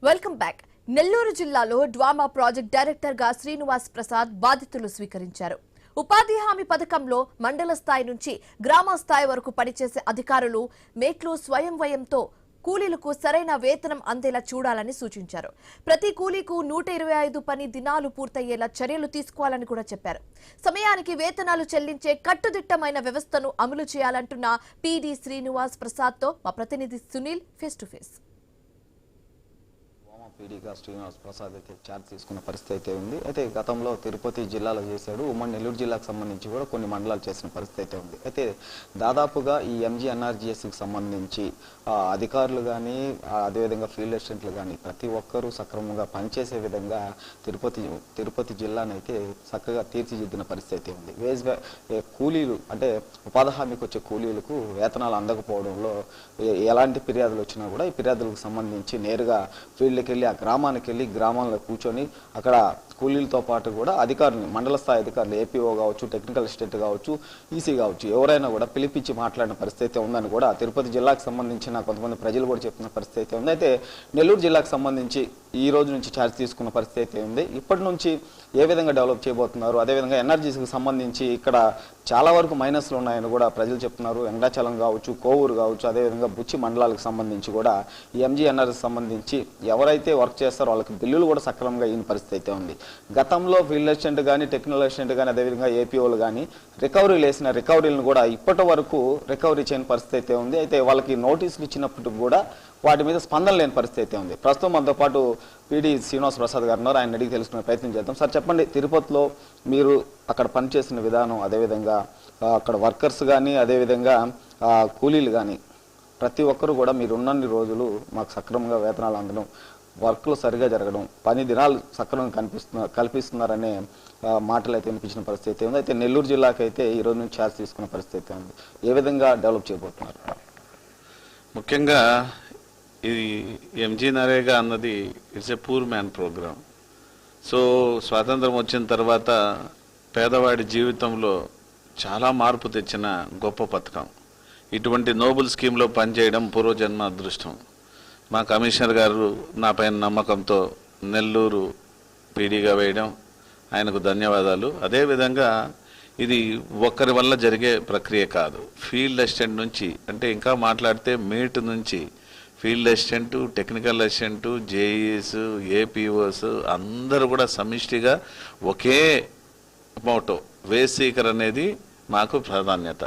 Welcome back. Nellore జిల్లాలో DWAMA project director గా శ్రీనివాస్ ప్రసాద్ బాధ్యతలు స్వీకరించారు. ఉపాధి హామీ పథకంలో మండల స్థాయి నుంచి గ్రామ స్థాయి వరకు పనిచేసే అధికారులు మేట్లు స్వయం వ్యయంతో కూలీలకు సరైన వేతనం అందేలా చూడాలని సూచించారు. ప్రతి కూలీకు 125 పని దినాలు పూర్తయ్యేలా చర్యలు తీసుకోవాలని కూడా చెప్పారు. సమయానికి వేతనాలు చెల్లించే కట్టుదిట్టమైన వ్యవస్థను అమలు చేయాలంటున్న పీడీ శ్రీనివాస్ ప్రసాద్ తో మా ప్రతినిధి సునీల్ ఫేస్ టు ఫేస్. పీడీగా శ్రీనివాస్ ప్రసాద్ అయితే ఛార్జ్ తీసుకున్న పరిస్థితి అయితే ఉంది. అయితే గతంలో తిరుపతి జిల్లాలో చేశాడు. ఉమ్మడి నెల్లూరు జిల్లాకు సంబంధించి కూడా కొన్ని మండలాలు చేసిన పరిస్థితి అయితే ఉంది. అయితే దాదాపుగా ఈ ఎంజీఎన్ఆర్జీఎస్కి సంబంధించి అధికారులు కానీ అదేవిధంగా ఫీల్డ్ అసిస్టెంట్లు కానీ ప్రతి ఒక్కరూ సక్రమంగా పనిచేసే విధంగా తిరుపతి జిల్లానైతే చక్కగా తీర్చిదిద్దిన పరిస్థితి అయితే ఉంది. కూలీలు అంటే ఉపాధి హామీకి వచ్చే కూలీలకు వేతనాలు అందకపోవడంలో ఎలాంటి ఫిర్యాదులు వచ్చినా కూడా ఈ ఫిర్యాదులకు సంబంధించి నేరుగా ఫీల్డ్కి వెళ్ళి ఆ గ్రామానికి వెళ్ళి గ్రామంలో కూర్చొని అక్కడ కూలీలతో పాటు కూడా అధికారులు మండల స్థాయి అధికారులు ఏపీఓ కావచ్చు, టెక్నికల్ అసిస్టెంట్ కావచ్చు, ఈసీ కావచ్చు, ఎవరైనా కూడా పిలిపించి మాట్లాడిన పరిస్థితి ఉందని కూడా తిరుపతి జిల్లాకు సంబంధించిన కొంతమంది ప్రజలు కూడా చెప్తున్న పరిస్థితి అయితే ఉంది. అయితే నెల్లూరు జిల్లాకు సంబంధించి ఈ రోజు నుంచి ఛార్జ్ తీసుకున్న పరిస్థితి అయితే ఉంది. ఇప్పటి నుంచి ఏ విధంగా డెవలప్ చేయబోతున్నారు, అదేవిధంగా ఎన్ఆర్జీసీకి సంబంధించి ఇక్కడ చాలా వరకు మైనస్లు ఉన్నాయని కూడా ప్రజలు చెప్తున్నారు. వెంకటాచలం కావచ్చు, కోవూరు కావచ్చు, అదేవిధంగా బుచ్చి మండలాలకు సంబంధించి కూడా ఈ ఎంజీఎన్ఆర్కి సంబంధించి ఎవరైతే వర్క్ చేస్తారో వాళ్ళకి బిల్లులు కూడా సక్రమంగా అయిన పరిస్థితి అయితే ఉంది. గతంలో ఫీల్డ్ అసిస్టెంట్ కానీ, టెక్నికల్ అసిస్టెంట్ కానీ, అదేవిధంగా ఏపీఓలు కానీ రికవరీలు వేసిన రికవరీలను కూడా ఇప్పటి వరకు రికవరీ చేయని పరిస్థితి అయితే ఉంది. అయితే వాళ్ళకి నోటీసులు ఇచ్చినప్పటికి కూడా వాటి మీద స్పందన లేని పరిస్థితి అయితే ఉంది. ప్రస్తుతం మనతో పాటు పీడీ శ్రీనివాస్ ప్రసాద్ గారు ఉన్నారు. ఆయన అడిగి తెలుసుకునే ప్రయత్నం చేద్దాం. సార్ చెప్పండి, తిరుపతిలో మీరు అక్కడ పనిచేసిన విధానం, అదేవిధంగా అక్కడ వర్కర్స్ కానీ, అదేవిధంగా కూలీలు కానీ ప్రతి ఒక్కరు కూడా మీరు ఉన్నన్ని రోజులు మాకు సక్రమంగా వేతనాలు అందడం, వర్క్లు సరిగా జరగడం, పని దినాలు సక్రమంగా కల్పిస్తున్నారనే మాటలు అయితే వినిపించిన పరిస్థితి ఉంది. అయితే నెల్లూరు జిల్లాకి అయితే ఈ రోజు నుంచి ఛార్జ్ తీసుకున్న పరిస్థితి ఉంది. ఏ విధంగా డెవలప్ చేయబోతున్నారు? ముఖ్యంగా ఇది ఎంజీ నరేగా అన్నది it's a poor man programme. So స్వాతంత్రం వచ్చిన తర్వాత పేదవాడి జీవితంలో చాలా మార్పు తెచ్చిన గొప్ప పథకం. ఇటువంటి నోబుల్ స్కీమ్లో పనిచేయడం పూర్వజన్మ అదృష్టం. మా కమిషనర్ గారు నా పైన నమ్మకంతో నెల్లూరు పీడీగా వేయడం ఆయనకు ధన్యవాదాలు. అదేవిధంగా ఇది ఒక్కరి వల్ల జరిగే ప్రక్రియ కాదు. ఫీల్డ్ అసిస్టెంట్ నుంచి, అంటే ఇంకా మాట్లాడితే మీట్ నుంచి field assistant, technical assistant, జేఈస్, APOs అందరూ కూడా సమిష్టిగా ఒకే మోటో వేజ్ సీకర్ అనేది మాకు ప్రాధాన్యత.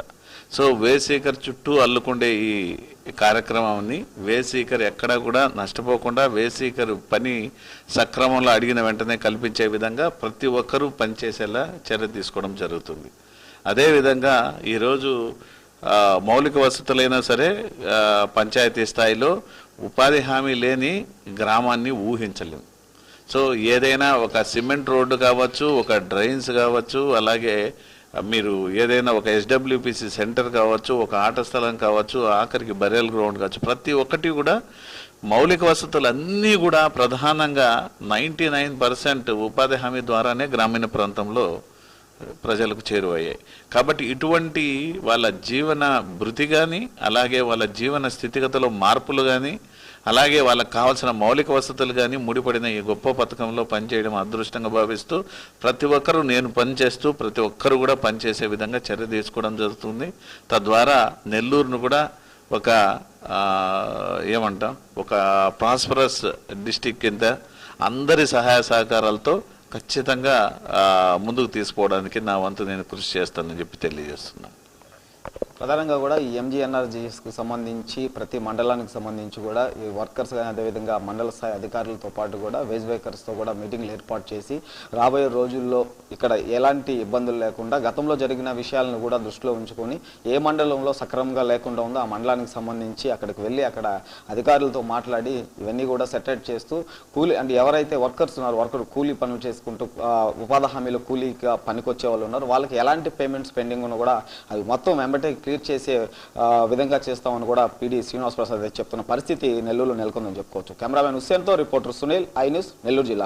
సో వేజ్ సీకర్ చుట్టూ అల్లుకుండే ఈ కార్యక్రమాన్ని వేజ్ సీకర్ ఎక్కడా కూడా నష్టపోకుండా వేజ్ సీకర్ పని సక్రమంలో అడిగిన వెంటనే కల్పించే విధంగా ప్రతి ఒక్కరూ పనిచేసేలా చర్య తీసుకోవడం జరుగుతుంది. అదేవిధంగా ఈరోజు మౌలిక వసతులైనా సరే పంచాయతీ స్థాయిలో ఉపాధి హామీ లేని గ్రామాన్ని ఊహించలేము. సో ఏదైనా ఒక సిమెంట్ రోడ్డు కావచ్చు, ఒక డ్రైన్స్ కావచ్చు, అలాగే మీరు ఏదైనా ఒక ఎస్డబ్ల్యూపిసి సెంటర్ కావచ్చు, ఒక ఆట స్థలం కావచ్చు, ఆఖరికి బరియల్ గ్రౌండ్ కావచ్చు, ప్రతి ఒక్కటి కూడా మౌలిక వసతులు అన్నీ కూడా ప్రధానంగా 99% ఉపాధి హామీ ద్వారానే గ్రామీణ ప్రాంతంలో ప్రజలకు చేరువయ్యాయి. కాబట్టి ఇటువంటి వాళ్ళ జీవన భృతి కానీ, అలాగే వాళ్ళ జీవన స్థితిగతిలో మార్పులు కానీ, అలాగే వాళ్ళకు కావాల్సిన మౌలిక వసతులు కానీ ముడిపడిన ఈ గొప్ప పథకంలో పనిచేయడం అదృష్టంగా భావిస్తూ ప్రతి ఒక్కరూ నేను పనిచేస్తూ ప్రతి ఒక్కరు కూడా పనిచేసే విధంగా చర్య తీసుకోవడం జరుగుతుంది. తద్వారా నెల్లూరును కూడా ఒక ఒక ప్రాస్పరస్ డిస్టిక్ కింద అందరి సహాయ సహకారాలతో ఖచ్చితంగా ముందుకు తీసుకోవడానికి నా వంతు నేను కృషి చేస్తానని చెప్పి తెలియజేస్తున్నాను. ప్రధానంగా కూడా ఈ ఎంజీఎన్ఆర్జీఎస్కి సంబంధించి ప్రతి మండలానికి సంబంధించి కూడా ఈ వర్కర్స్ కానీ, అదేవిధంగా మండల స్థాయి అధికారులతో పాటు కూడా వేజ్ వేకర్స్తో కూడా మీటింగ్లు ఏర్పాటు చేసి రాబోయే రోజుల్లో ఇక్కడ ఎలాంటి ఇబ్బందులు లేకుండా గతంలో జరిగిన విషయాలను కూడా దృష్టిలో ఉంచుకొని ఏ మండలంలో సక్రమంగా లేకుండా ఉందో ఆ మండలానికి సంబంధించి అక్కడికి వెళ్ళి అక్కడ అధికారులతో మాట్లాడి ఇవన్నీ కూడా సెటిల్ చేస్తూ కూలీ అంటే ఎవరైతే వర్కర్స్ ఉన్నారో కూలీ పనులు చేసుకుంటూ ఉపాధి హామీలో కూలీగా పనికొచ్చే వాళ్ళు ఉన్నారు, వాళ్ళకి ఎలాంటి పేమెంట్స్ పెండింగ్ ఉన్నా కూడా అవి మొత్తం వెంబటే క్లియర్ చేసే విధంగా చేస్తామని కూడా పీడీ శ్రీనివాస్ ప్రసాద్ చెప్తున్న పరిస్థితి నెల్లూరులో నెలకొందని చెప్పుకోవచ్చు. కెమెరామెన్ హుస్సేన్తో reporter Sunil, I News, Nellore జిల్లా.